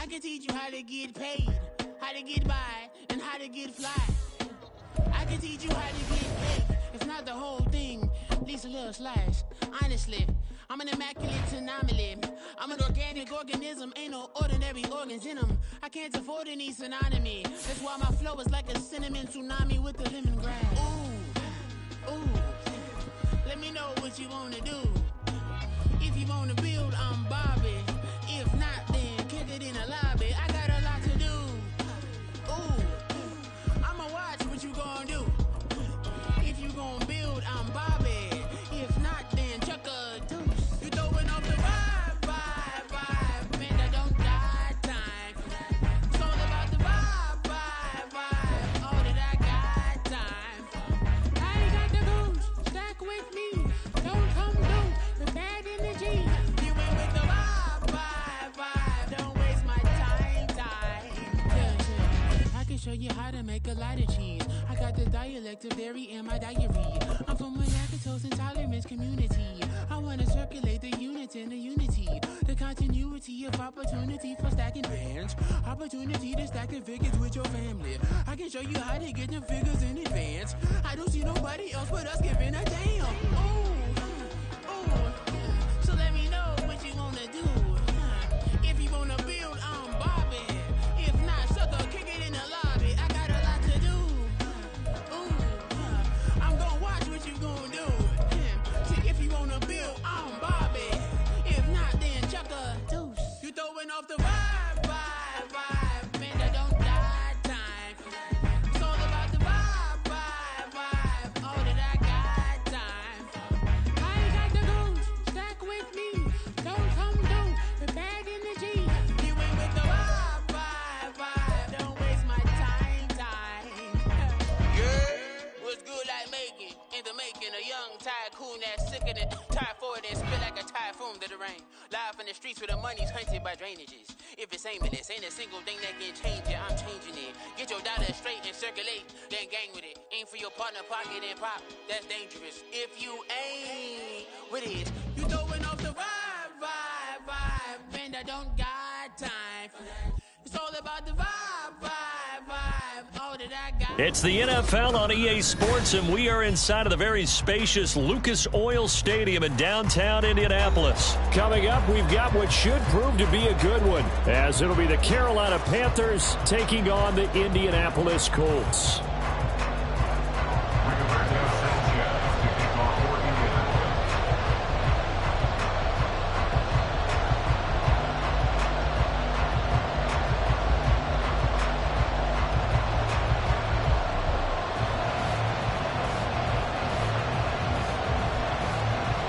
can teach you how to get paid, how to get by, and how to get fly. I can teach you how to get paid, if not the whole thing, at least a little slice. Honestly, I'm an immaculate anomaly. I'm an organic organism, ain't no ordinary organs in them. I can't afford any synonymy. That's why my flow is like a cinnamon tsunami with the lemongrass. Ooh, let me know what you wanna do. If you wanna build, I'm Bobby. If not, then kick it in the lobby. I got a lot to do. Ooh, I'ma watch what you gonna do. If you gonna build, I'm Bobby. If not, then chuck a deuce. You throwing off the vibe. Man, I don't die time. It's all about the vibe. All that I got time. I ain't got the goose. Stack with me. Don't come through with bad energy. You went with the vibe. Don't waste my time. Yeah. I can show you how to make a lot of cheese. I got the dialect to vary in my diary. I'm from a lactose intolerance community. I wanna circulate the units in the unity. The continuity of opportunity for stacking bands. Opportunity to stack the figures with your family. I can show you how to get the figures in advance. I don't see nobody else but us giving a damn. Ooh. So let me know what you wanna do. If you wanna build, I'm Bobby. If not, sucker, kick it in the lobby. I got a lot to do. I'm gonna watch what you gonna do. See, if you wanna build, I'm Bobby. If not, then chuck a deuce. You throwing off the vibe. Man, I don't die time. It's all about the vibe. All that I got time. I ain't got the goose. Stack with me. Don't come through with bad energy. You ain't with the vibe. Don't waste my time. Yeah, what's good like making? In the making, a young tycoon that's sicker than tie forward and spit like a typhoon to the rain. Live in the streets where the money's hunted by drainages. If it's aimless, ain't a single thing that can change it. I'm changing it. Get your dollar straight and circulate, then gang with it. Aim for your partner, pocket and pop. That's dangerous. If you ain't with it, you throwing off the vibe. Man, I don't got time for that. It's all about the vibe. All that I got. It's the NFL on EA Sports, and we are inside of the very spacious Lucas Oil Stadium in downtown Indianapolis. Coming up, we've got what should prove to be a good one, as it'll be the Carolina Panthers taking on the Indianapolis Colts.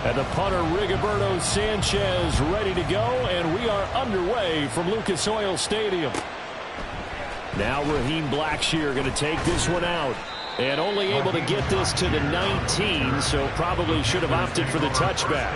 And the punter, Rigoberto Sanchez, ready to go, and we are underway from Lucas Oil Stadium. Now Raheem Blackshear going to take this one out, and only able to get this to the 19, so probably should have opted for the touchback.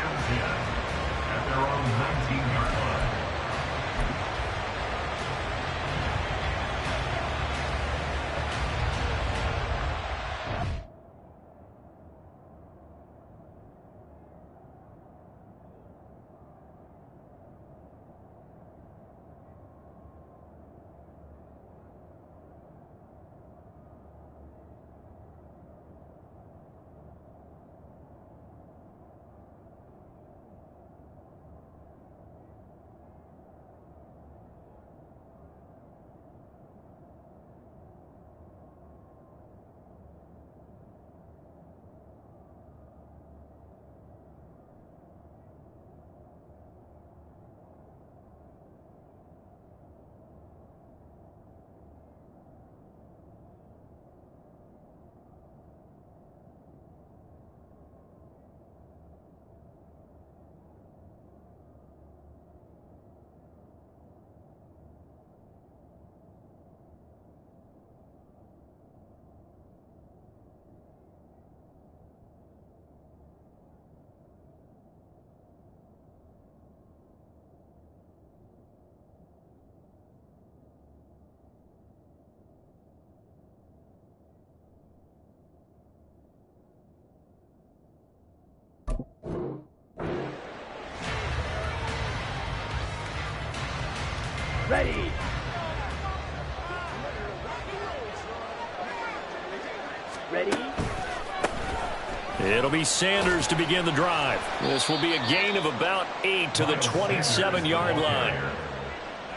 It'll be Sanders to begin the drive. This will be a gain of about 8 to the 27-yard line.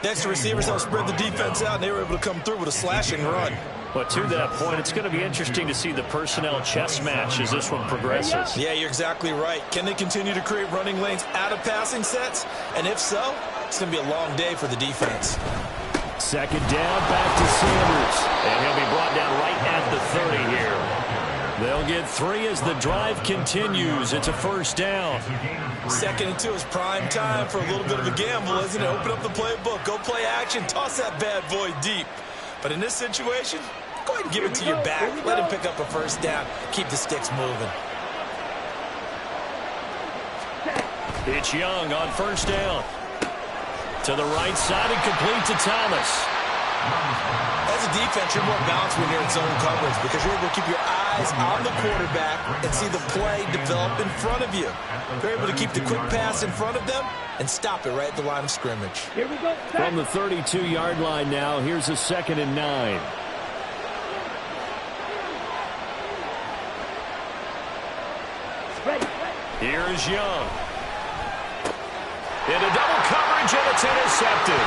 Extra receivers help spread the defense out, and they were able to come through with a slashing run. But to that point, it's going to be interesting to see the personnel chess match as this one progresses. Yeah, you're exactly right. Can they continue to create running lanes out of passing sets? And if so, it's going to be a long day for the defense. Second down, back to Sanders. And he'll be brought down right at the 30 here. They'll get 3 as the drive continues. It's a first down. 2nd and 2 is prime time for a little bit of a gamble, isn't it? Open up the playbook, go play action, toss that bad boy deep. But in this situation, go ahead and give it to your back. Let him pick up a first down. Keep the sticks moving. It's Young on first down. To the right side and complete to Thomas. As a defense, you're more balanced when you're in zone coverage because you're able to keep your eyes on the quarterback and see the play develop in front of you. You're able to keep the quick pass in front of them and stop it right at the line of scrimmage. Here we go. From the 32-yard line now, here's a 2nd and 9. Here's Young. Into double coverage, and it's intercepted.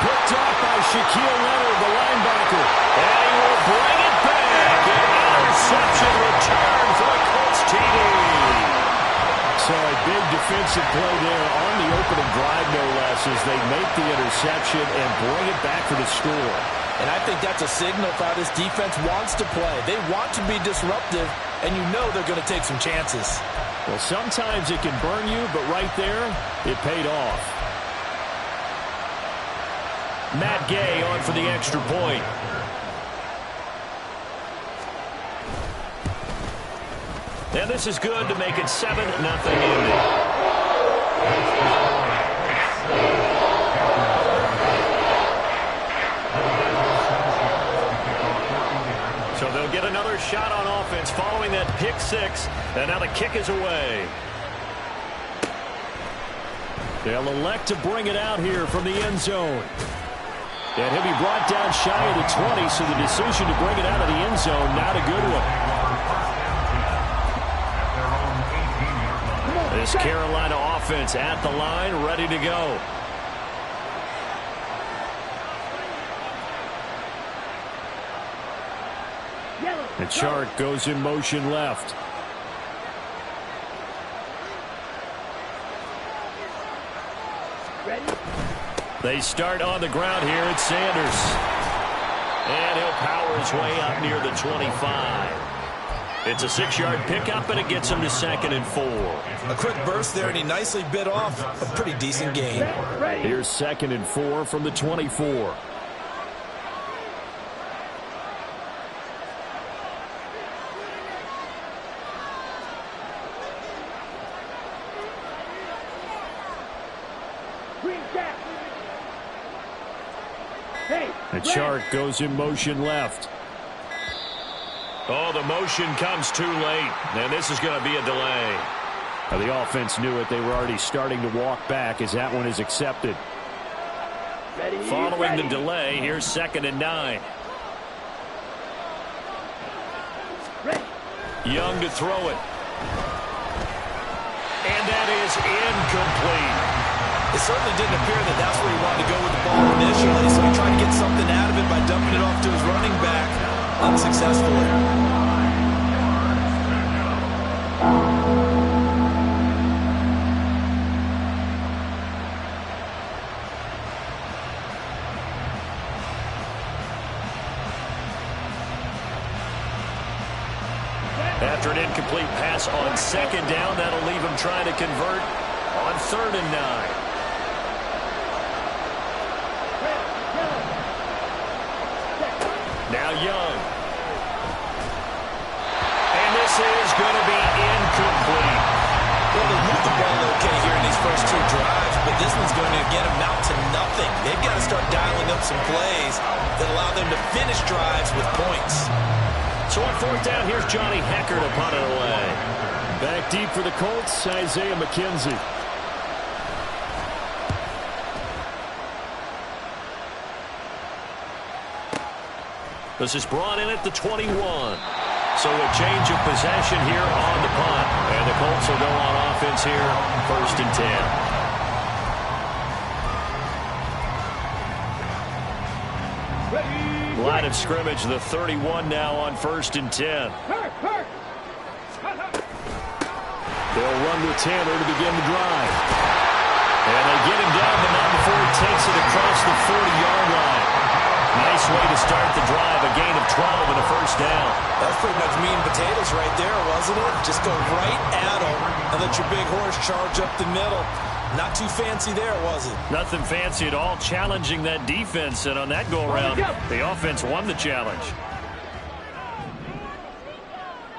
Picked off by Shaquille Leonard, the linebacker. And he will bring it back. An interception return for the Colts TD. So a big defensive play there on the opening drive, no less, as they make the interception and bring it back for the score. And I think that's a signal for how this defense wants to play. They want to be disruptive, and you know they're going to take some chances. Well, sometimes it can burn you, but right there, it paid off. Matt Gay on for the extra point. And this is good to make it 7-0 Indy. So they'll get another shot on offense following that pick 6, and now the kick is away. They'll elect to bring it out here from the end zone. And he'll be brought down shy of the 20, so the decision to bring it out of the end zone, not a good one. This Carolina offense at the line, ready to go. And Chark goes in motion left. They start on the ground here. It's Sanders. And he'll power his way up near the 25. It's a 6-yard pickup, and it gets him to 2nd and 4. A quick burst there, and he nicely bit off a pretty decent gain. Here's 2nd and 4 from the 24. And Chark goes in motion left. Oh, the motion comes too late, and this is going to be a delay. Now, the offense knew it. They were already starting to walk back as that one is accepted. Following the delay, here's 2nd and 9. Young to throw it. And that is incomplete. It certainly didn't appear that that's where he wanted to go with the ball initially, so he tried to get something out of it by dumping it off to his running back unsuccessfully. After an incomplete pass on 2nd down, that'll leave him trying to convert on 3rd and 9. Now Young. And this is going to be incomplete. Well, they moved the ball okay here in these first 2 drives, but this one's going to again amount to nothing. They've got to start dialing up some plays that allow them to finish drives with points. So on 4th down, here's Johnny Hecker to punt it away. Back deep for the Colts, Isaiah McKenzie. This is brought in at the 21. So a change of possession here on the punt. And the Colts will go on offense here, 1st and 10. Line of scrimmage, the 31 now on 1st and 10. They'll run with Taylor to begin the drive. And they get him down, but not before he takes it across the 40-yard line. Nice way to start the drive, a gain of 12 and a 1st down. That's pretty much meat and potatoes right there, wasn't it? Just go right at him and let your big horse charge up the middle. Not too fancy there, was it? Nothing fancy at all, challenging that defense. And on that go-around, the offense won the challenge.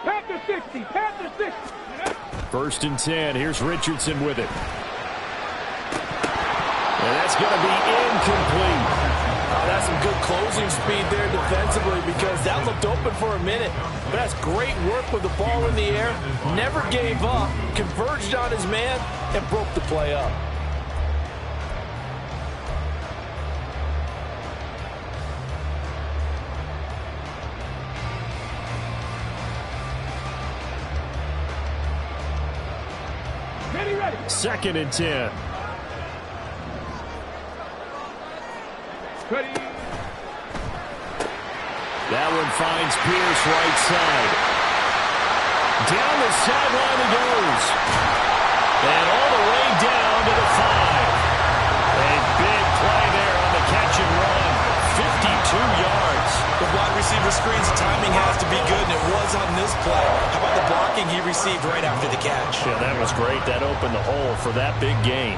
Panther 60, Panther 60. 1st and 10. Here's Richardson with it. And that's going to be incomplete. That's some good closing speed there defensively because that looked open for a minute. But that's great work with the ball in the air. Never gave up, converged on his man, and broke the play up. Ready. 2nd and 10. Ready. That one finds Pierce right side. Down the sideline he goes. And all the way down to the 5. A big play there on the catch and run. 52 yards. The wide receiver screens, timing has to be good, and it was on this play. How about the blocking he received right after the catch? Yeah, that was great. That opened the hole for that big gain.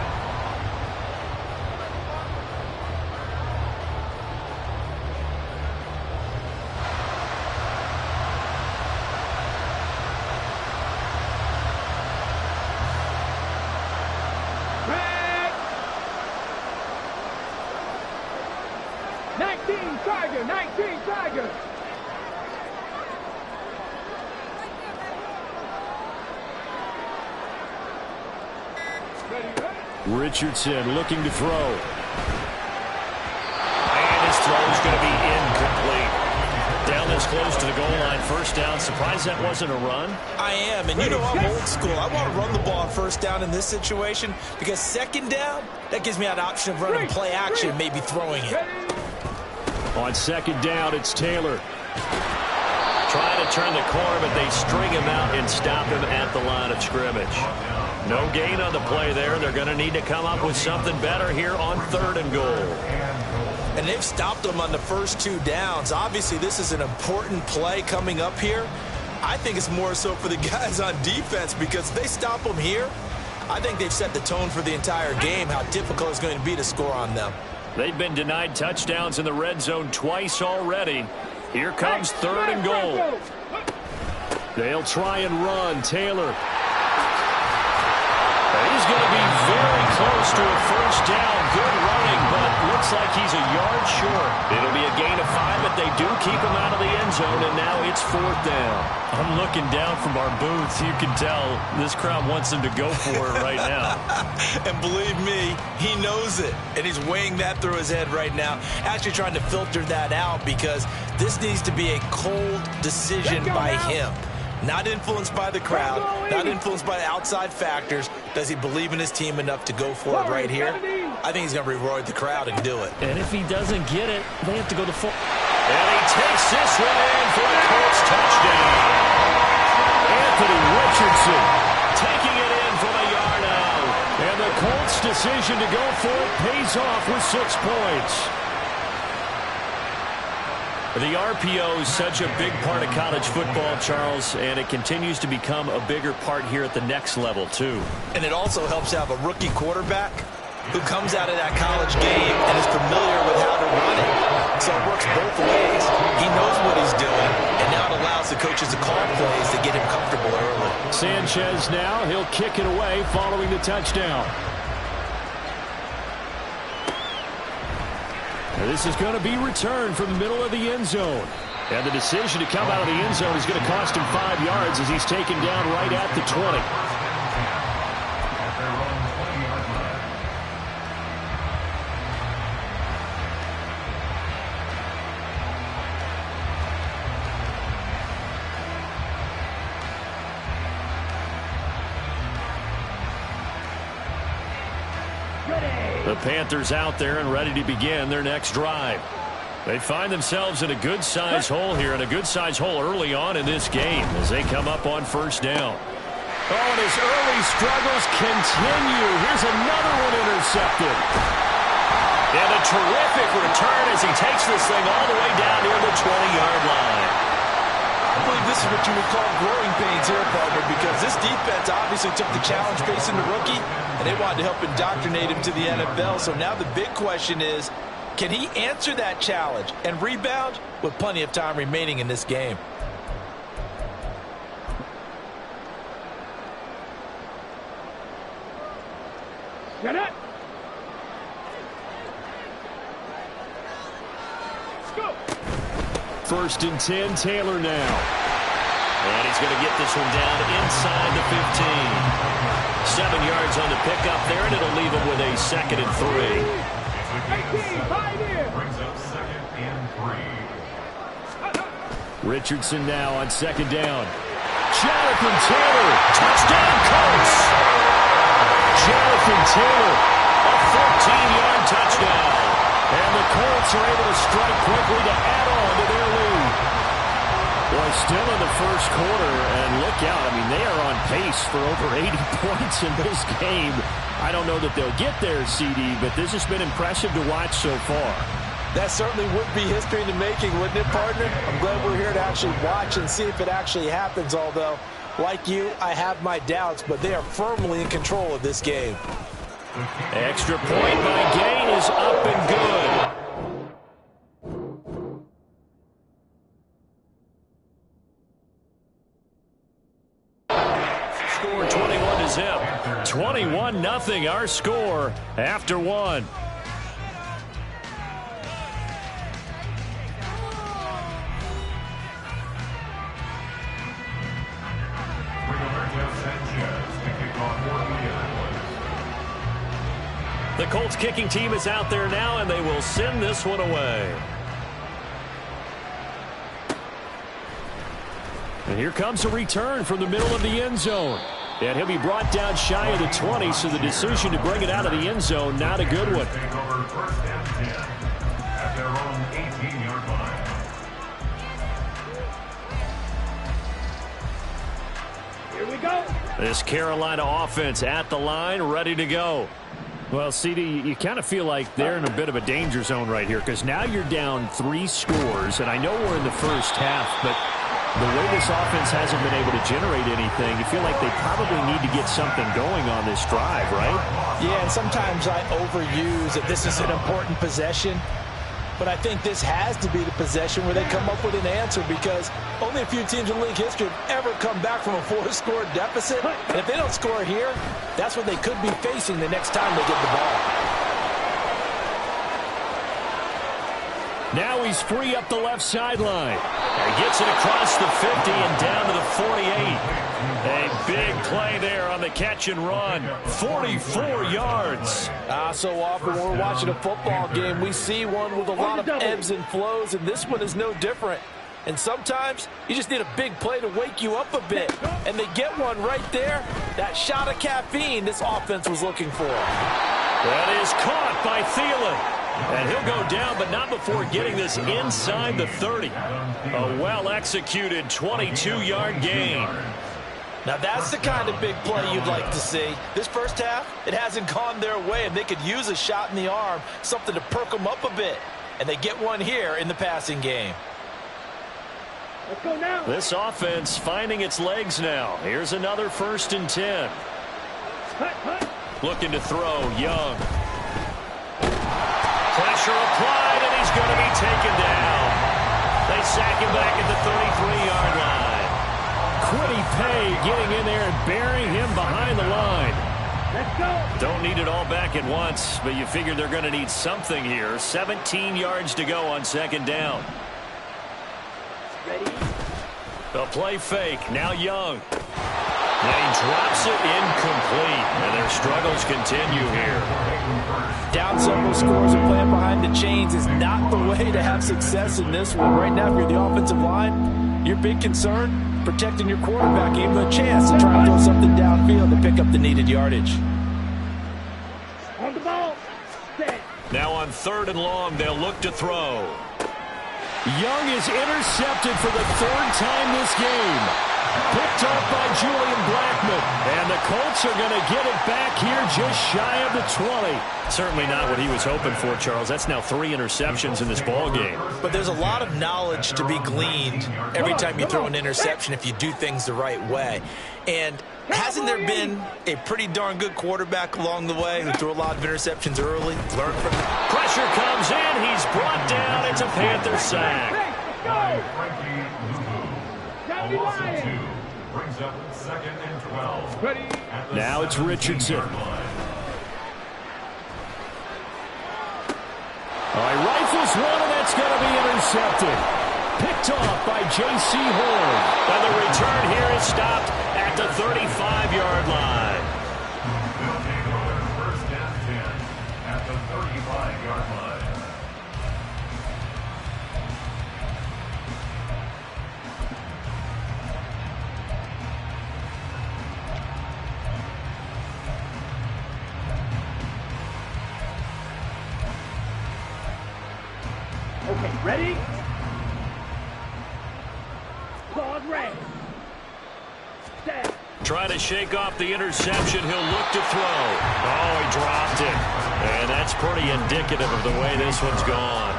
Tiger. Richardson looking to throw. And his throw is going to be incomplete. Down this close to the goal line, 1st down. Surprised that wasn't a run? I am, and you know I'm old school. I want to run the ball on 1st down in this situation because 2nd down, that gives me an option of running play action, maybe throwing it. On 2nd down, it's Taylor. Trying to turn the corner, but they string him out and stop him at the line of scrimmage. No gain on the play there. They're going to need to come up with something better here on 3rd and goal. And they've stopped them on the first 2 downs. Obviously, this is an important play coming up here. I think it's more so for the guys on defense because if they stop them here, I think they've set the tone for the entire game, how difficult it's going to be to score on them. They've been denied touchdowns in the red zone twice already. Here comes 3rd and goal. They'll try and run. Taylor. He's going to be very close to a 1st down. Good running, but looks like he's a yard short. It'll be a gain of 5, but they do keep him out of the end zone, and now it's 4th down. I'm looking down from our booths. You can tell this crowd wants him to go for it right now. And believe me, he knows it, and he's weighing that through his head right now, actually trying to filter that out because this needs to be a cold decision by him. Not influenced by the crowd, not influenced by outside factors. Does he believe in his team enough to go for it right here? I think he's going to reward the crowd and do it. And if he doesn't get it, they have to go to full. And he takes this one in for the Colts touchdown. Anthony Richardson taking it in from a yard out. And the Colts' decision to go for it pays off with 6 points. The RPO is such a big part of college football, Charles, and it continues to become a bigger part here at the next level, too. And it also helps to have a rookie quarterback who comes out of that college game and is familiar with how to run it. So it works both ways. He knows what he's doing, and now it allows the coaches to call plays to get him comfortable early. Sanchez now, he'll kick it away following the touchdown. This is going to be returned from the middle of the end zone. And the decision to come out of the end zone is going to cost him 5 yards as he's taken down right at the 20. The Panthers out there and ready to begin their next drive. They find themselves in a good-sized hole here, and a good-sized hole early on in this game as they come up on first down. Oh, and his early struggles continue. Here's another one intercepted. And a terrific return as he takes this thing all the way down near the 20-yard line. I believe this is what you would call growing pains here, partner, because this defense obviously took the challenge facing the rookie, and they wanted to help indoctrinate him to the NFL. So now the big question is, can he answer that challenge and rebound with plenty of time remaining in this game? Get it. Let's go. 1st and 10, Taylor now. And he's going to get this one down inside the 15. 7 yards on the pickup there, and it'll leave him with a 2nd and 3. 18, hide in. Brings up 2nd and 3. Richardson now on 2nd down. Jonathan Taylor. Touchdown, Colts. Jonathan Taylor. A 14-yard touchdown. And the Colts are able to strike quickly to add on to their lead. Well, still in the first quarter, and look out. I mean, they are on pace for over 80 points in this game. I don't know that they'll get there, CD, but this has been impressive to watch so far. That certainly would be history in the making, wouldn't it, partner? I'm glad we're here to actually watch and see if it actually happens, although, like you, I have my doubts, but they are firmly in control of this game. Extra point by Gain is up and good. Score 21-0. 21-0 our score after one. The Colts kicking team is out there now, and they will send this one away. And here comes a return from the middle of the end zone. And he'll be brought down shy of the 20, so the decision to bring it out of the end zone, not a good one. Take over 1st and 10 at their own 18-yard line. Here we go. This Carolina offense at the line, ready to go. Well, CD, you kind of feel like they're in a bit of a danger zone right here because now you're down 3 scores, and I know we're in the first half, but the way this offense hasn't been able to generate anything, you feel like they probably need to get something going on this drive, right? Yeah, and sometimes I overuse that this is an important possession, but I think this has to be the possession where they come up with an answer because only a few teams in league history have ever come back from a 4-score deficit. And if they don't score here, that's what they could be facing the next time they get the ball. Now he's free up the left sideline. He gets it across the 50 and down to the 48. A big play there on the catch and run. 44 yards. So often when we're watching a football game, we see one with a lot of ebbs and flows, and this one is no different. And sometimes you just need a big play to wake you up a bit. And they get one right there. That shot of caffeine this offense was looking for. That is caught by Thielen. And he'll go down, but not before getting this inside the 30. A well-executed 22-yard gain. Now that's the kind of big play you'd like to see. This first half, it hasn't gone their way, and they could use a shot in the arm, something to perk them up a bit. And they get one here in the passing game. Let's go now. This offense finding its legs now. Here's another 1st and 10. Looking to throw, Young. Pressure applied, and he's going to be taken down. They sack him back at the 33-yard line. Kwity Paye getting in there and burying him behind the line. Let's go. Don't need it all back at once, but you figure they're going to need something here. 17 yards to go on 2nd down. Ready? A play fake. Now Young. And he drops it incomplete. And their struggles continue here. Down several scores and playing behind the chains is not the way to have success in this one. Right now, if you're the offensive line, your big concern, protecting your quarterback, gave him a chance to try and throw something downfield to pick up the needed yardage. On the ball. 3rd and long. They'll look to throw. Young is intercepted for the 3rd time this game. Picked off by Julian Blackmon. And the Colts are going to get it back here just shy of the 20. Certainly not what he was hoping for, Charles. That's now 3 interceptions in this ball game. But there's a lot of knowledge to be gleaned every time you throw an interception if you do things the right way. And hasn't there been a pretty darn good quarterback along the way who threw a lot of interceptions early? Learn from that. Pressure comes in. He's brought down. It's a Panther sack. Brings up 2nd and 12. Now it's Richardson. All right, rifles one, and that's going to be intercepted. Picked off by J.C. Horn. And the return here is stopped at the 35-yard line. They'll take over 1st and 10 at the 35-yard line. Okay, ready? Pause, red. Set. Trying to shake off the interception. He'll look to throw. Oh, he dropped it. And that's pretty indicative of the way this one's gone.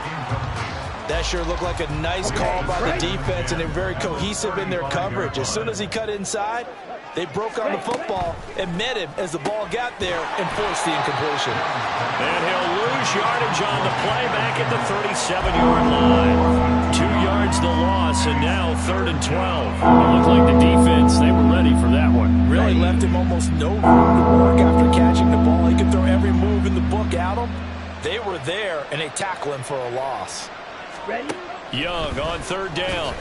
That sure looked like a nice call by the defense, and they're very cohesive in their coverage. As soon as he cut inside, they broke on the football and met him as the ball got there and forced the incompletion. And he'll lose yardage on the play back at the 37-yard line. 2 yards the loss, and now 3rd and 12. It looked like the defense, they were ready for that one. Really left him almost no room to work after catching the ball. He could throw every move in the book at him. They were there, and they tackle him for a loss. Ready? Young on 3rd down.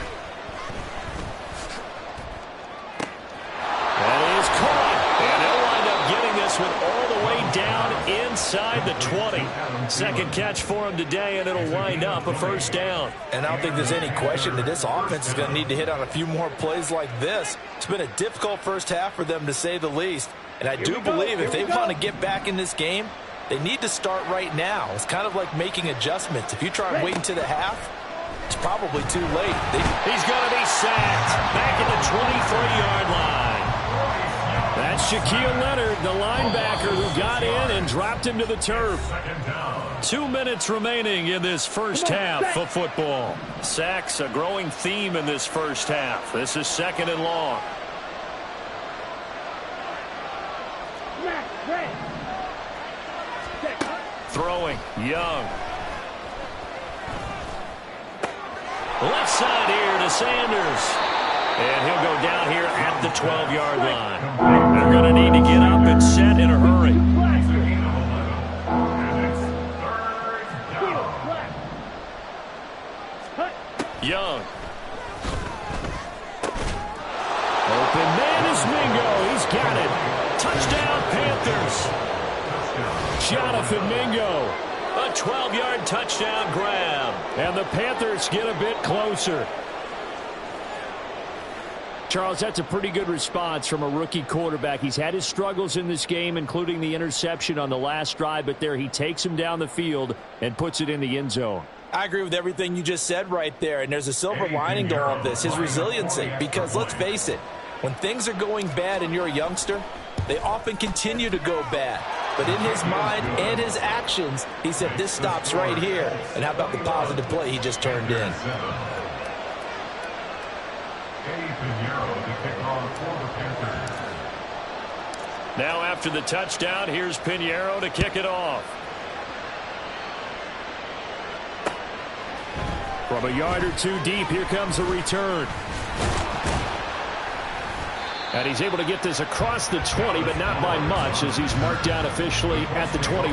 That is caught. And they'll wind up getting this one all the way down inside the 20. 2nd catch for him today, and it'll wind up a 1st down. And I don't think there's any question that this offense is going to need to hit on a few more plays like this. It's been a difficult first half for them, to say the least. And I do believe if they want to get back in this game, they need to start right now. It's kind of like making adjustments. If you try and wait until the half, it's probably too late. He's going to be sacked back at the 23-yard line. That's Shaquille Leonard, the linebacker, who got in and dropped him to the turf. 2 minutes remaining in this first half of football. Sacks, a growing theme in this first half. This is 2nd and long. Throwing, Young. Left side here to Sanders. And he'll go down here at the 12-yard line. They're going to need to get up and set in a hurry. Young. Open man is Mingo. He's got it. Touchdown, Panthers. Jonathan Mingo. A 12-yard touchdown grab. And the Panthers get a bit closer. Charles, that's a pretty good response from a rookie quarterback. He's had his struggles in this game, including the interception on the last drive, but there he takes him down the field and puts it in the end zone. I agree with everything you just said right there, and there's a silver lining to all of this, his resiliency. Because let's face it, when things are going bad and you're a youngster, they often continue to go bad. But in his mind and his actions, he said, this stops right here. And how about the positive play he just turned in? Now after the touchdown, here's Pinheiro to kick it off. From a yard or two deep, here comes a return. And he's able to get this across the 20, but not by much, as he's marked down officially at the 21.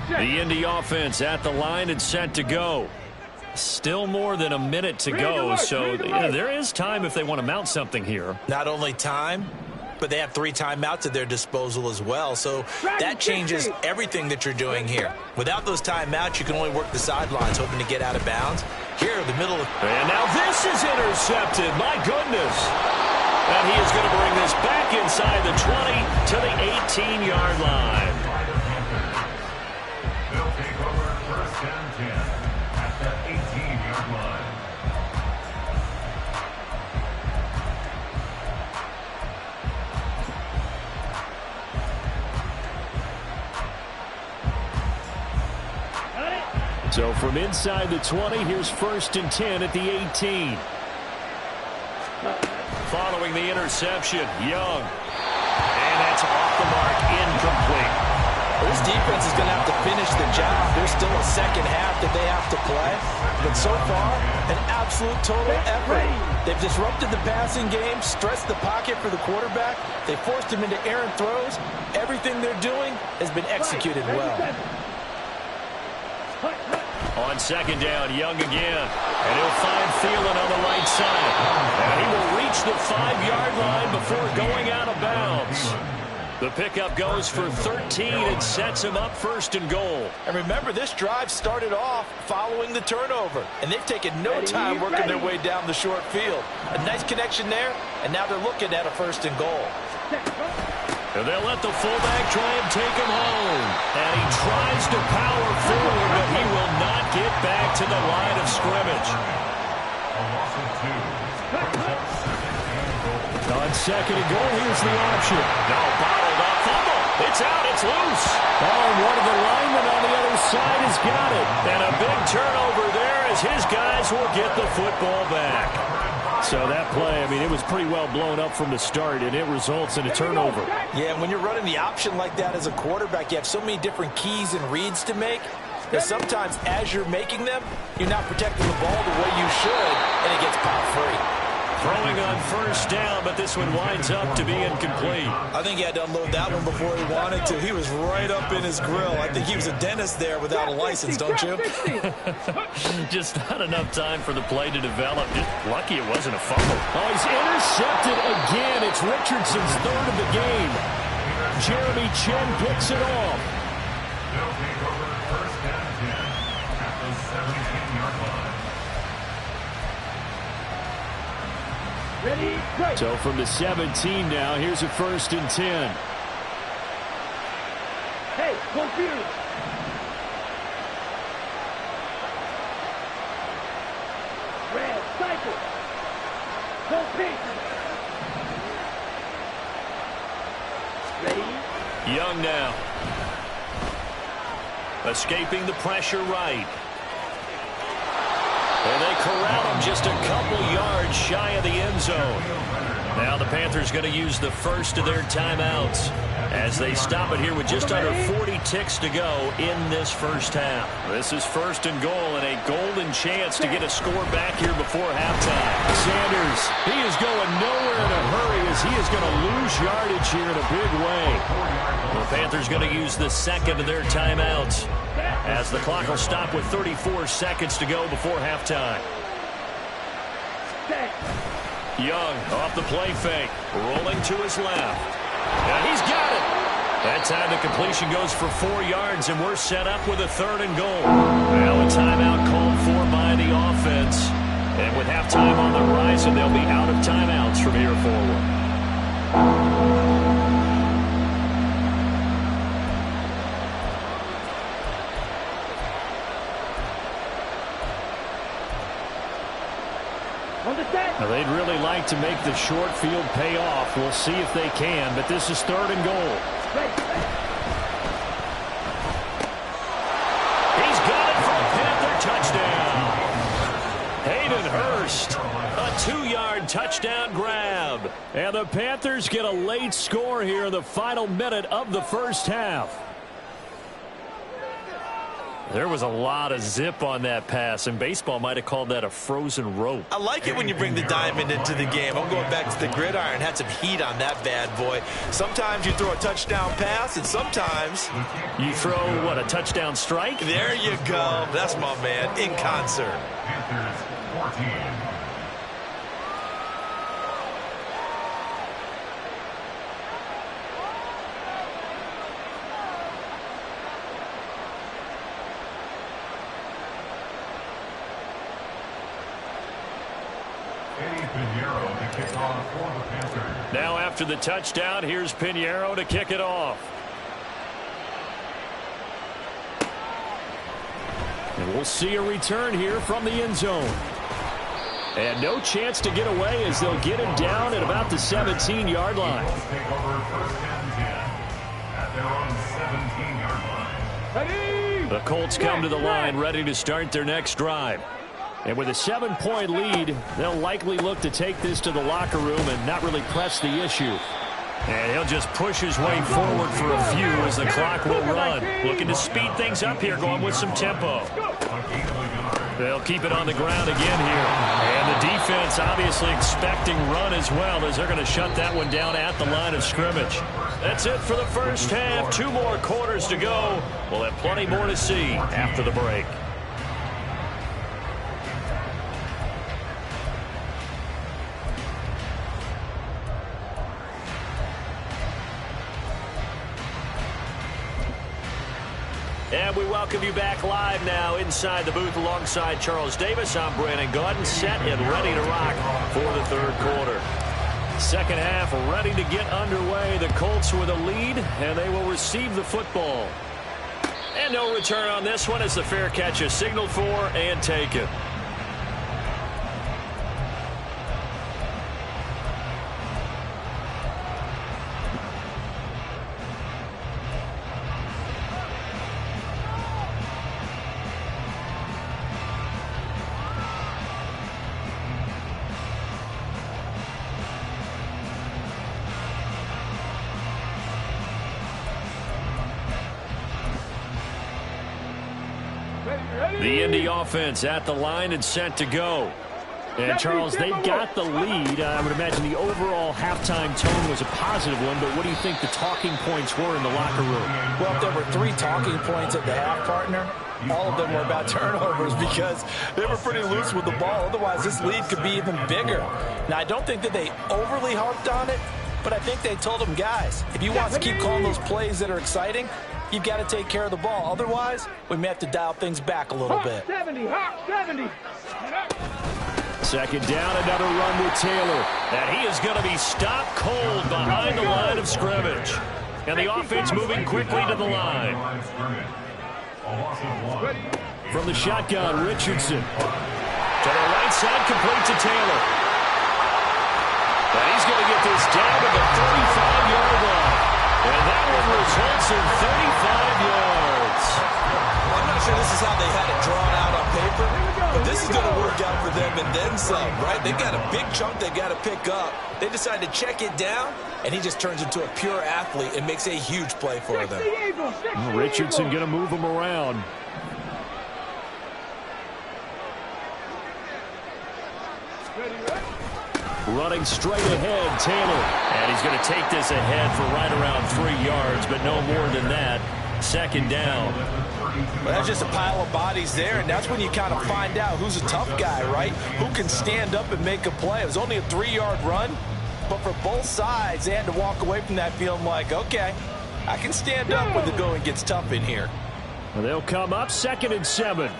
The Indy offense at the line and set to go. Still more than a minute to go, so there is time if they want to mount something here. Not only time, but they have 3 timeouts at their disposal as well. So that changes everything that you're doing here. Without those timeouts, you can only work the sidelines, hoping to get out of bounds. Here, the middle of... And now this is intercepted. My goodness. And he is going to bring this back inside the 20 to the 18-yard line. They'll take over first and 10 at the 18-yard line. So from inside the 20, here's first and 10 at the 18. Following the interception, Young. And that's off the mark, incomplete. Well, this defense is going to have to finish the job. There's still a second half that they have to play. But so far, an absolute total effort. They've disrupted the passing game, stressed the pocket for the quarterback. They forced him into errant throws. Everything they're doing has been executed well. On second down, Young again. And he'll find Thielen on the right side. And he will reach the 5-yard line before going out of bounds. The pickup goes for 13 and sets him up first and goal. And remember, this drive started off following the turnover. And they've taken no time working their way down the short field. A nice connection there, and now they're looking at a first and goal. And they'll let the fullback try and take him home. And he tries to power forward, but he will not get back to the line of scrimmage. A loss of 2. On second and goal, here's the option. No, bottled up, fumble. It's out, it's loose. Oh, and one of the linemen on the other side has got it. And a big turnover there as his guys will get the football back. So that play, I mean, it was pretty well blown up from the start, and it results in a turnover. Yeah, when you're running the option like that as a quarterback, you have so many different keys and reads to make that sometimes as you're making them, you're not protecting the ball the way you should, and it gets popped free. Throwing on first down, but this one winds up to be incomplete. I think he had to unload that one before he wanted to. He was right up in his grill. I think he was a dentist there without a license, don't you? Just not enough time for the play to develop. Just lucky it wasn't a fumble. Oh, he's intercepted again. It's Richardson's third of the game. Jeremy Chinn picks it off. They'll take over first and 10 at the 17-yard line. Ready, right. So from the 17 now, here's a first and 10. Hey, confused. Red, cycle. Go pink. Ready. Young now. Escaping the pressure right. And they corral him just a couple yards shy of the end zone. Now the Panthers going to use the first of their timeouts as they stop it here with just under 40 ticks to go in this first half. This is first and goal and a golden chance to get a score back here before halftime. Sanders, he is going nowhere in a hurry as he is going to lose yardage here in a big way. The Panthers going to use the second of their timeouts as the clock will stop with 34 seconds to go before halftime. Young off the play fake, rolling to his left. And he's got it. That time the completion goes for 4 yards, and we're set up with a third and goal. Now a timeout called for by the offense. And with halftime on the horizon, they'll be out of timeouts from here forward. Now they'd really like to make the short field pay off. We'll see if they can, but this is third and goal. He's got it for a Panther touchdown. Hayden Hurst, a 2-yard touchdown grab. And the Panthers get a late score here in the final minute of the first half. There was a lot of zip on that pass, and baseball might have called that a frozen rope. I like it when you bring the diamond into the game. I'm going back to the gridiron. Had some heat on that bad boy. Sometimes you throw a touchdown pass, and sometimes you throw, what, a touchdown strike? There you go. That's my man, in concert. Panthers 14. 14 Pinheiro to kick off for the Panthers. Now after the touchdown, here's Pinheiro to kick it off. And we'll see a return here from the end zone. And no chance to get away as they'll get him down at about the 17-yard line. Take over first and 10 at their own 17-yard line. The Colts come to the line ready to start their next drive. And with a 7-point lead, they'll likely look to take this to the locker room and not really press the issue. And he'll just push his way forward for a few as the clock will run. Looking to speed things up here, going with some tempo. They'll keep it on the ground again here. And the defense obviously expecting run as well, as they're going to shut that one down at the line of scrimmage. That's it for the first half. 2 more quarters to go. We'll have plenty more to see after the break. And we welcome you back live now inside the booth alongside Charles Davis. I'm Brandon Gaudin, set and ready to rock for the third quarter. Second half ready to get underway. The Colts with a lead, and they will receive the football. And no return on this one as the fair catch is signaled for and taken. The Indy offense at the line and set to go. And, Charles, they've got the lead. I would imagine the overall halftime tone was a positive one, but what do you think the talking points were in the locker room? Well, if there were 3 talking points at the half, partner, all of them were about turnovers because they were pretty loose with the ball. Otherwise, this lead could be even bigger. Now, I don't think that they overly harped on it, but I think they told them, guys, if you want to keep calling those plays that are exciting, you've got to take care of the ball. Otherwise, we may have to dial things back a little bit. 70, hot 70. Second down, another run with Taylor. And he is going to be stopped cold behind the line of scrimmage. And the offense moving quickly to the line. From the shotgun, Richardson. To the right side, complete to Taylor. And he's going to get this down to the 35-yard line. And that one results in 35 yards. I'm not sure this is how they had it drawn out on paper, but this is going to work out for them and then some, right? They've got a big chunk they've got to pick up. They decide to check it down, and he just turns into a pure athlete and makes a huge play for them. Richardson going to move him around. Running straight ahead, Taylor. And he's going to take this ahead for right around 3 yards, but no more than that. Second down. Well, that's just a pile of bodies there, and that's when you kind of find out who's a tough guy, right? Who can stand up and make a play. It was only a 3-yard run, but for both sides, they had to walk away from that feeling like, okay, I can stand up when the going gets tough in here. Well, they'll come up 2nd and 7.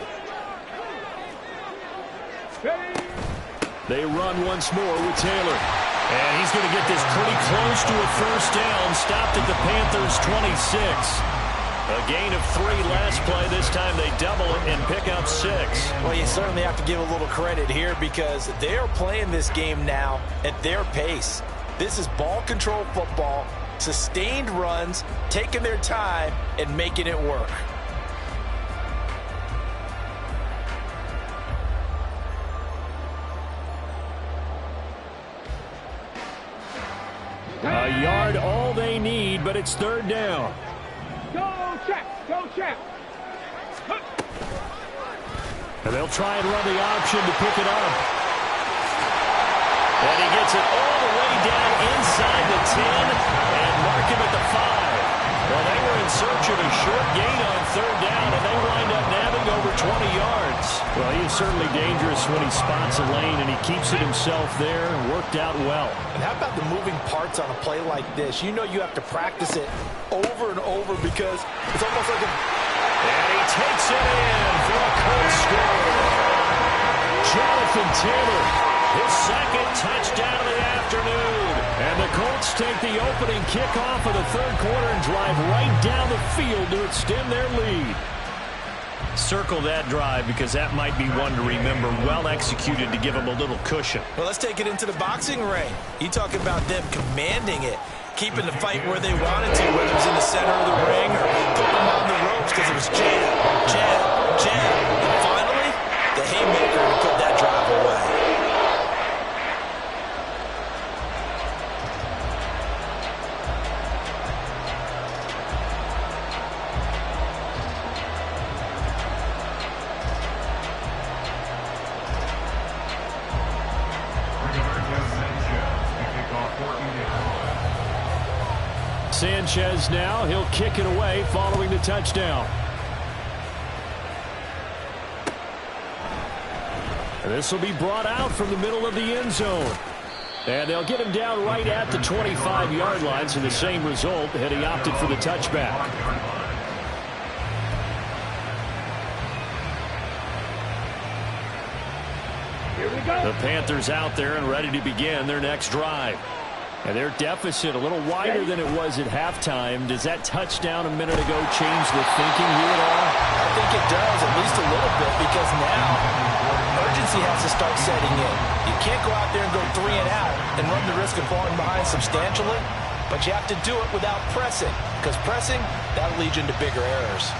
They run once more with Taylor. And he's going to get this pretty close to a first down. Stopped at the Panthers' 26. A gain of 3 last play. This time they double it and pick up 6. Well, you certainly have to give a little credit here because they are playing this game now at their pace. This is ball control football, sustained runs, taking their time, and making it work. A yard all they need, but it's 3rd down. Go, check. Go, check. And they'll try and run the option to pick it up. And he gets it all the way down inside the 10 and mark him at the 5. Well, they were in search of a short gain on 3rd down, and they wind up nabbing over 20 yards. Well, he is certainly dangerous when he spots a lane, and he keeps it himself there. Worked out well. And how about the moving parts on a play like this? You know you have to practice it over and over because it's almost like a... And he takes it in for a Colts score. Jonathan Taylor His second touchdown of the afternoon. And the Colts take the opening kickoff of the third quarter and drive right down the field to extend their lead. Circle that drive because that might be one to remember. Well executed to give them a little cushion. Well, let's take it into the boxing ring. You talk about them commanding it, keeping the fight where they wanted to, whether it was in the center of the ring or putting them on the ropes because it was jab, jab, jab. And finally, the haymaker to put that drive away. Sanchez now, he'll kick it away following the touchdown. And this will be brought out from the middle of the end zone. And they'll get him down right at the 25-yard line, so the same result had he opted for the touchback. Here we go. The Panthers out there and ready to begin their next drive. And their deficit a little wider than it was at halftime. Does that touchdown a minute ago change the thinking here at all? I think it does, at least a little bit, because now urgency has to start setting in. You can't go out there and go 3 and out and run the risk of falling behind substantially, but you have to do it without pressing, because pressing, that'll lead you into bigger errors.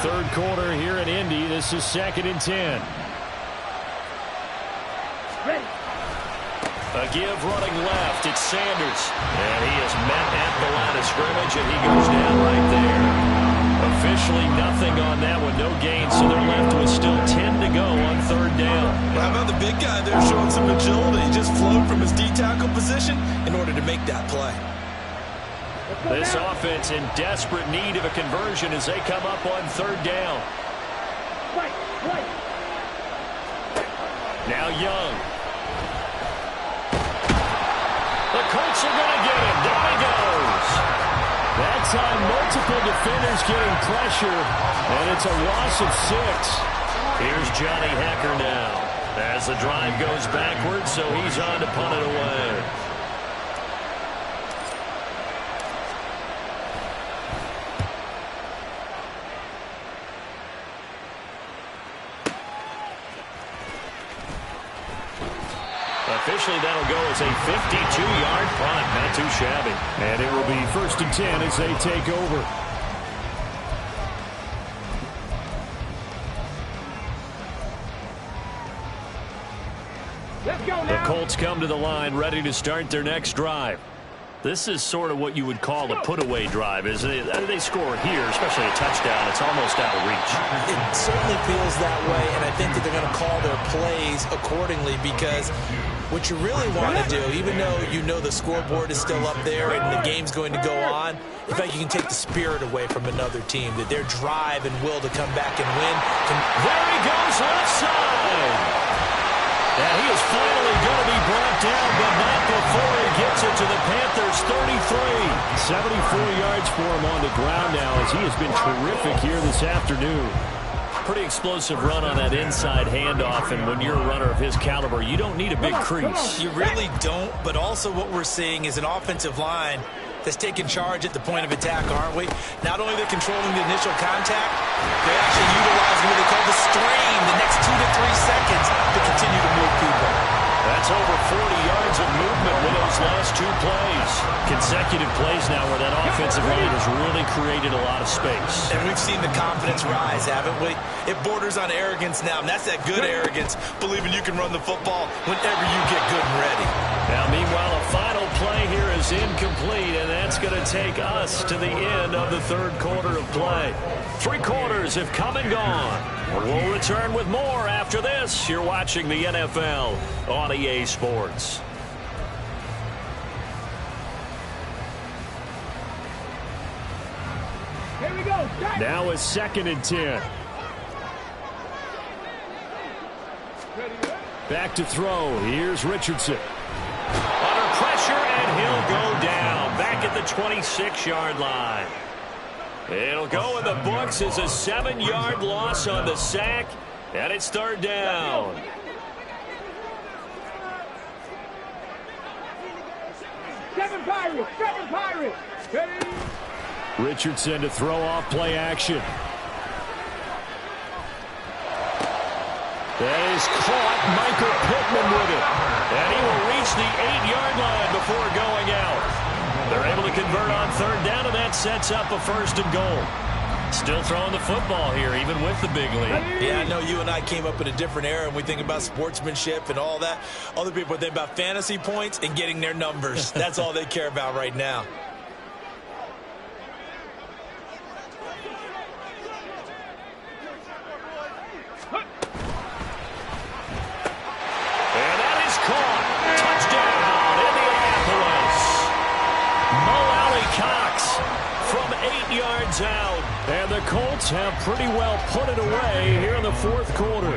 Third quarter here in Indy. This is 2nd and 10. Ready. A give running left. It's Sanders. And he is met at the line of scrimmage, and he goes down right there. Officially nothing on that one. No gain, so they're left with still 10 to go on third down. Well, how about the big guy there showing some agility? He just flowed from his D-tackle position in order to make that play. This offense in desperate need of a conversion as they come up on third down. Right, right. Now Young. The Colts are going to get him. Down he goes. That time, multiple defenders getting pressure, and it's a loss of 6. Here's Johnny Hekker now as the drive goes backwards, so he's on to punt it away. Officially, that'll go as a 52-yard punt. Not too shabby. And it will be 1st and 10 as they take over. Let's go now. The Colts come to the line, ready to start their next drive. This is sort of what you would call a put-away drive, isn't it? They score here, especially a touchdown. It's almost out of reach. It certainly feels that way, and I think that they're going to call their plays accordingly, because what you really want to do, even though you know the scoreboard is still up there and the game's going to go on, in fact, you can take the spirit away from another team, that their drive and will to come back and win. There he goes, left side. And he is finally going to be brought down, but not before he gets it to the Panthers' 33. 74 yards for him on the ground now, as he has been terrific here this afternoon. Pretty explosive run on that inside handoff, and when you're a runner of his caliber, you don't need a big crease. You really don't, but also what we're seeing is an offensive line that's taking charge at the point of attack, aren't we? Not only are they controlling the initial contact, they're actually utilizing what they call the strain the next 2 to 3 seconds to continue to move people. That's over 40 yards of movement with those last 2 plays. Consecutive plays now where that offensive line has really created a lot of space. And we've seen the confidence rise, haven't we? It borders on arrogance now, and that's that good arrogance, believing you can run the football whenever you get good and ready. Now, meanwhile, a final play here is incomplete, and that's going to take us to the end of the third quarter of play. 3 quarters have come and gone. We'll return with more after this. You're watching the NFL on EA Sports. Here we go. Now it's 2nd and 10. Back to throw. Here's Richardson. Under pressure, and he'll go down. Back at the 26-yard line. It'll go in the books as a 7-yard loss on the sack, and it's third down. Seven Pirates! Hey. Richardson to throw off play action. That is caught. Michael Pittman with it. And he will reach the 8-yard line before going out. They're able to convert on third down, and that sets up a 1st and goal. Still throwing the football here, even with the big lead. Yeah, I know you and I came up in a different era, and we think about sportsmanship and all that. Other people think about fantasy points and getting their numbers. That's all they care about right now. And that is caught. Touchdown, Indianapolis. Mo Alley-Cox from 8 yards out. And the Colts have pretty well put it away here in the 4th quarter.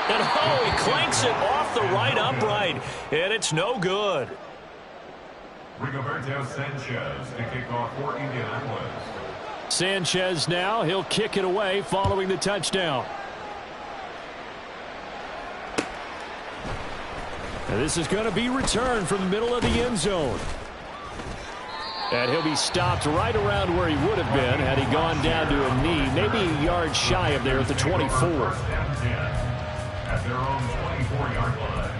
And he clanks it off the right upright, and it's no good. Rigoberto Sanchez to kick off for Indianapolis. Sanchez now, he'll kick it away following the touchdown. And this is going to be returned from the middle of the end zone. And he'll be stopped right around where he would have been had he gone down to a knee, maybe a yard shy of there at the 24. First and 10 at their own 24-yard line.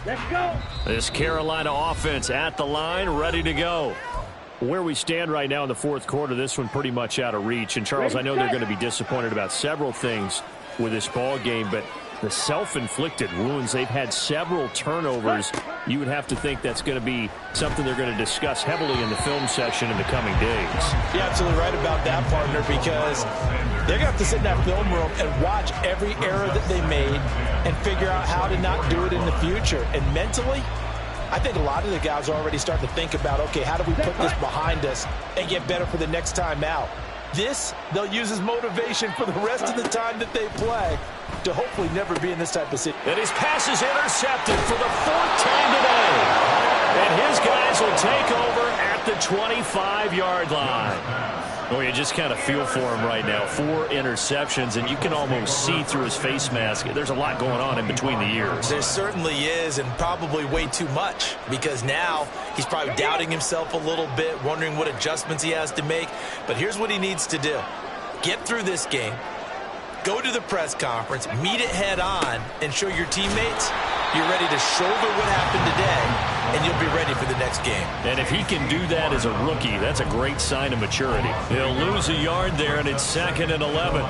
Let's go. This Carolina offense at the line, ready to go. Where we stand right now in the 4th quarter, this one pretty much out of reach. And, Charles, I know they're going to be disappointed about several things with this ball game, but the self-inflicted wounds, they've had several turnovers. You would have to think that's going to be something they're going to discuss heavily in the film session in the coming days. You're absolutely right about that, partner, because they're going to have to sit in that film room and watch every error that they made and figure out how to not do it in the future. And mentally, I think a lot of the guys are already starting to think about, okay, how do we put this behind us and get better for the next time out? This, they'll use as motivation for the rest of the time that they play to hopefully never be in this type of situation. And his pass is intercepted for the 4th time today. And his guys will take over at the 25-yard line. Oh, you just kind of feel for him right now. 4 interceptions, and you can almost see through his face mask. There's a lot going on in between the ears. There certainly is, and probably way too much, because now he's probably doubting himself a little bit, wondering what adjustments he has to make. But here's what he needs to do. Get through this game, go to the press conference, meet it head on, and show your teammates you're ready to shoulder what happened today, and you'll be ready for the next game. And if he can do that as a rookie, that's a great sign of maturity. He'll lose a yard there, and it's 2nd and 11.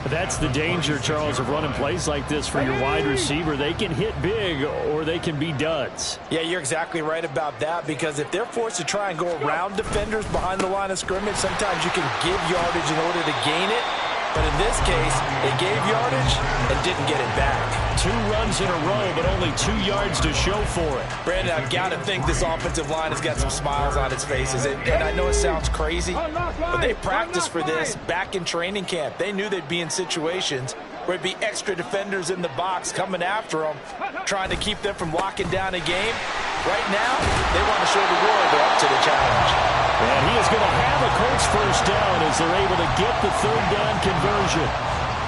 That's the danger, Charles, of running plays like this for your wide receiver. They can hit big or they can be duds. Yeah, you're exactly right about that, because if they're forced to try and go around defenders behind the line of scrimmage, sometimes you can give yardage in order to gain it. But in this case, they gave yardage and didn't get it back. 2 runs in a row, but only 2 yards to show for it. Brandon, I've got to think this offensive line has got some smiles on its faces. And I know it sounds crazy, but they practiced for this back in training camp. They knew they'd be in situations where it'd be extra defenders in the box coming after them, trying to keep them from locking down a game. Right now, they want to show the world they're up to the challenge. And he is going to have a Colts first down as they're able to get the 3rd down conversion.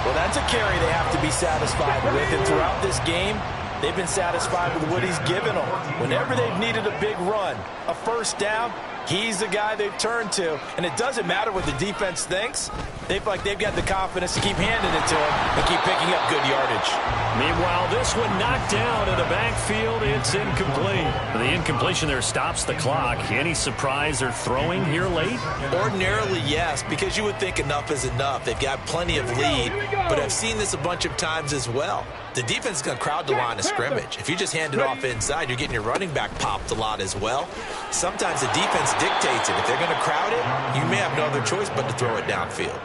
Well, that's a carry they have to be satisfied with. And throughout this game, they've been satisfied with what he's given them. Whenever they've needed a big run, a first down, He's the guy they've turned to, and it doesn't matter what the defense thinks. They feel like they've got the confidence to keep handing it to him and keep picking up good yardage. Meanwhile, this one knocked down in the backfield. It's incomplete. The incompletion there stops the clock. Any surprise they're throwing here late? Ordinarily, yes, because you would think enough is enough. They've got plenty of lead, but I've seen this a bunch of times as well. The defense is going to crowd the line of scrimmage. If you just hand it off inside, you're getting your running back popped a lot as well. Sometimes the defense dictates it. If they're going to crowd it, you may have no other choice but to throw it downfield.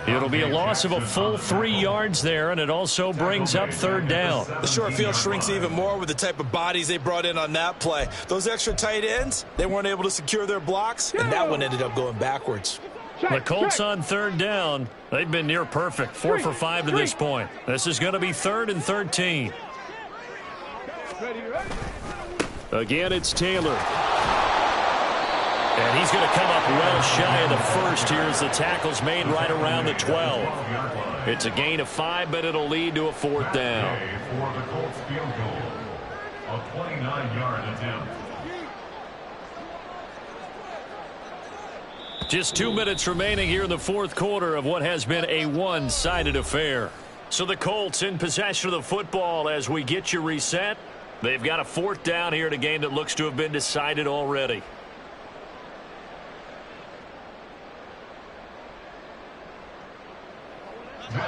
It'll be a loss of a full 3 yards there, and it also brings up third down. The short field shrinks even more with the type of bodies they brought in on that play. Those extra tight ends, they weren't able to secure their blocks, and that one ended up going backwards. The Colts on third down. They've been near perfect. 4 for 5 to this point. This is going to be 3rd and 13. Again, it's Taylor. And he's going to come up well shy of the first here as the tackle's made right around the 12. It's a gain of 5, but it'll lead to a 4th down. For the Colts field goal, a 29-yard attempt. Just 2 minutes remaining here in the 4th quarter of what has been a one-sided affair. So the Colts in possession of the football as we get you reset. They've got a 4th down here in a game that looks to have been decided already.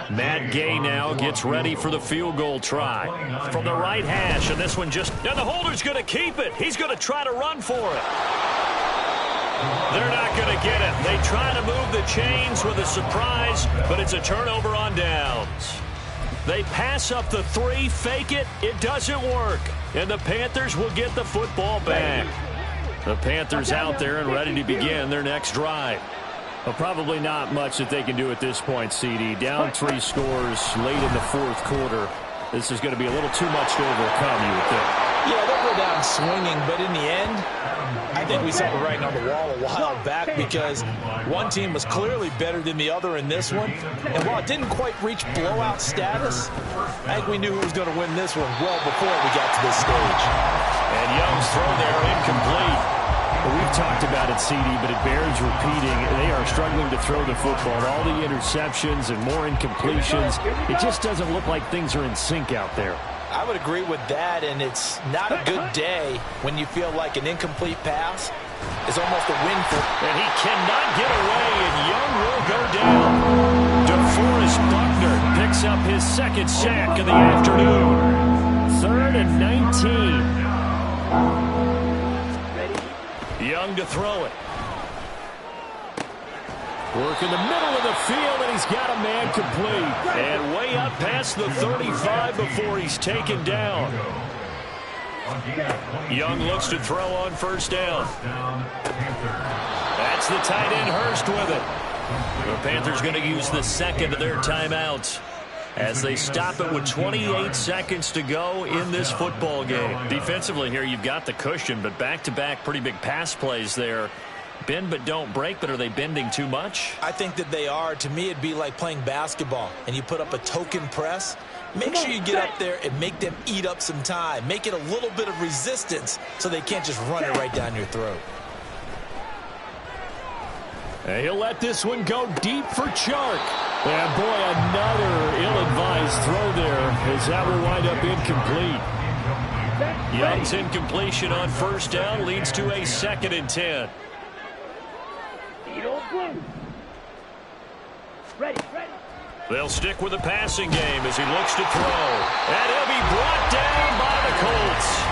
Matt Gay now gets ready for the field goal try. From the right hash, and this one just... And the holder's going to keep it. He's going to try to run for it. They're not going to get it. They try to move the chains with a surprise, but it's a turnover on downs. They pass up the 3, fake it. It doesn't work. And the Panthers will get the football back. The Panthers out there and ready to begin their next drive. Well, probably not much that they can do at this point, CD. Down 3 scores late in the 4th quarter. This is going to be a little too much to overcome, you would think. Yeah, they'll go down swinging, but in the end, I think we saw the writing on the wall a while back because one team was clearly better than the other in this one. And while it didn't quite reach blowout status, I think we knew who was going to win this one well before we got to this stage. And Young's throw there incomplete. Well, we've talked about it, CD, but it bears repeating. They are struggling to throw the football. All the interceptions and more incompletions. It just doesn't look like things are in sync out there. I would agree with that, and it's not a good day when you feel like an incomplete pass is almost a win for... And he cannot get away, and Young will go down. DeForest Buckner picks up his 2nd sack of the afternoon. 3rd and 19. Young to throw it. Work in the middle of the field, and he's got a man complete. And way up past the 35 before he's taken down. Young looks to throw on 1st down. That's the tight end Hurst with it. The Panthers going to use the 2nd of their timeouts as they stop it with 28 seconds to go in this football game. Defensively here, you've got the cushion, but back-to-back pretty big pass plays there. Bend but don't break, but are they bending too much? I think that they are. To me, it'd be like playing basketball, and you put up a token press. Make sure you get up there and make them eat up some time. Make it a little bit of resistance so they can't just run it right down your throat. And he'll let this one go deep for Chark. And boy, another ill-advised throw there as that will wind up incomplete. Young's incompletion on 1st down leads to a 2nd and 10. They'll stick with the passing game as he looks to throw. And he'll be brought down by the Colts.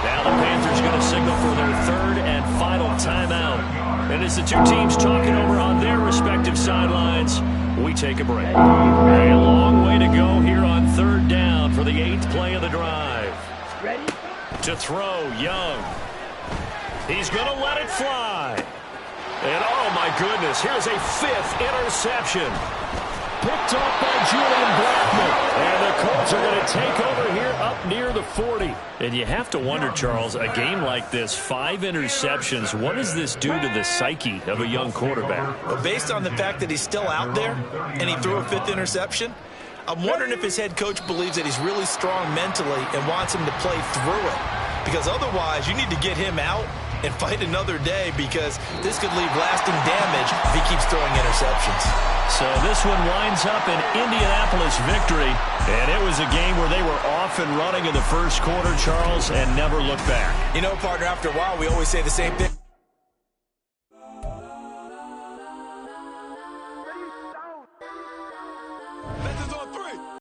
Now the Panthers going to signal for their 3rd and final timeout. And as the two teams talking over on their respective sidelines, we take a break. A long way to go here on 3rd down for the 8th play of the drive. Ready? To throw, Young. He's going to let it fly. And oh my goodness, here's a 5th interception. Picked off by Julian Blackmon. And the Colts are going to take over here up near the 40. And you have to wonder, Charles, a game like this, 5 interceptions, what does this do to the psyche of a young quarterback? Well, based on the fact that he's still out there and he threw a 5th interception, I'm wondering if his head coach believes that he's really strong mentally and wants him to play through it. Because otherwise, you need to get him out and fight another day, because this could leave lasting damage if he keeps throwing interceptions. So this one winds up an Indianapolis victory, and it was a game where they were off and running in the first quarter, Charles, and never looked back. You know, partner, after a while, we always say the same thing.